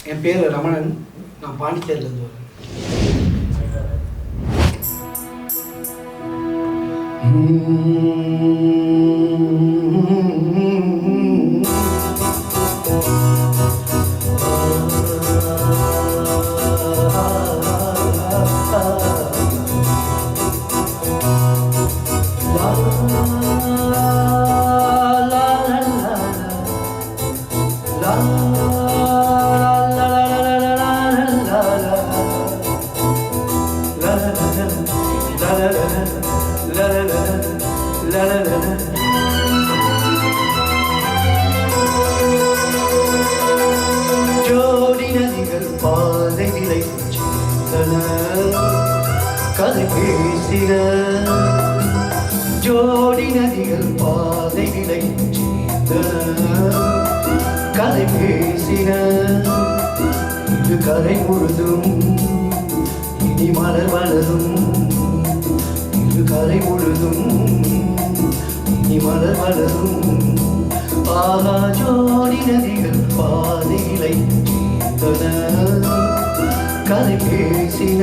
என் பேர் ரமணன். நான் பாண்டிச்சேரியிலேருந்து வரேன். ஜோடி நதிகள் பாதை விலை கதை பேசின. ஜோடி நதிகள் பாதை விலை கதை பேசின. இது கரை முழுதும் இனி மலர் வளரும். இது கரை முழுதும் இனி மலர் வளரும். ஆகா ஜோடி நதிகள் பாதையிலை கதை பேசின.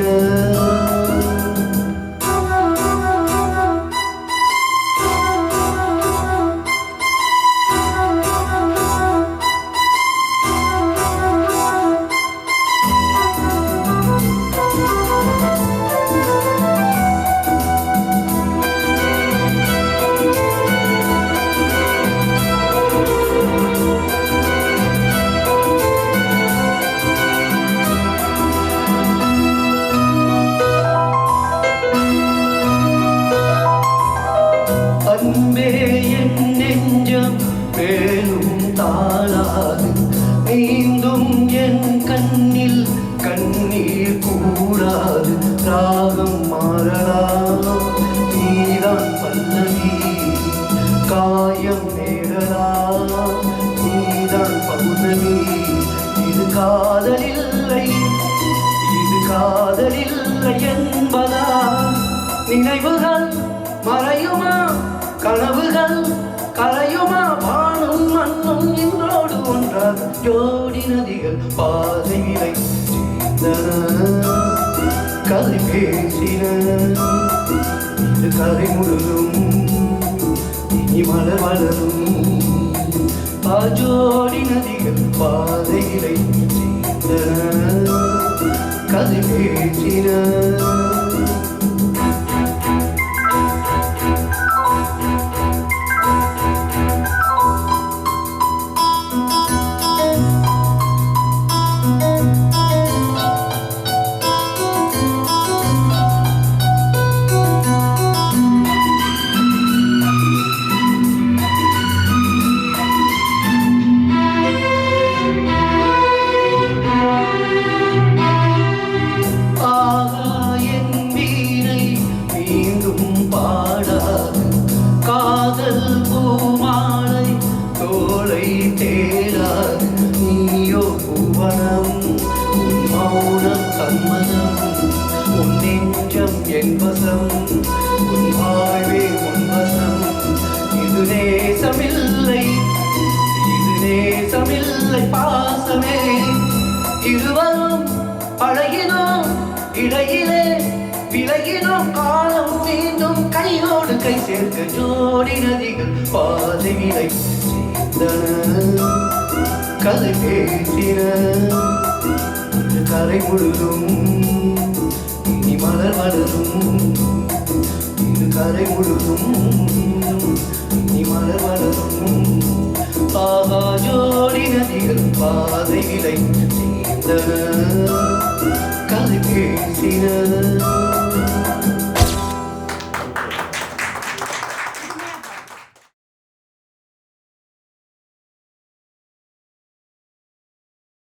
அன்பே என் நெஞ்சம் மேலும் தாளாது. மீண்டும் என் கண்ணில் கண்ணீர் கூடாது. ராகம் மாறலாம், நீதான் பல்லவி. காயம் நேரலாம், நீதான் பௌர்ணமி. இது காதலில்லை, இது காதலில்லை என்பதா? நினைவுகள் மறையுமா, கனவுகள் கரையுமா? வானும் மண்ணும் இன்றோடு ஒன்றாக ஜோடி நதிகள் பாதையிலை கதை பேசின. இது கரை முழுதும் இனி மலர் வளரும். ஜோடி நதிகள் பாதையிலை கதை பேசின. காதல் பூமாலை தோளை தேடாது. நீயோ பூவனம், உன் மௌனம் சம்மதம். உன் நெஞ்சம் என் வசம், உன் வாழ்வே உன் வசம். இது நேசமில்லை, இது நேசமில்லை பாசமே. இருவரும் பழகினோம், இடையிலே விலகினோம். காலம் மீண்டும் கையோடு கை சேர்க்க ஜோடி நதிகள் பாதை விலை கதை பேசின. கரை முழுதும் இனி மலர் வளரும். இது கரை முழுதும் இனி மலர் வளரும். ஆகா ஜோடி நதிகள் பாதை விலை கதை பேசின.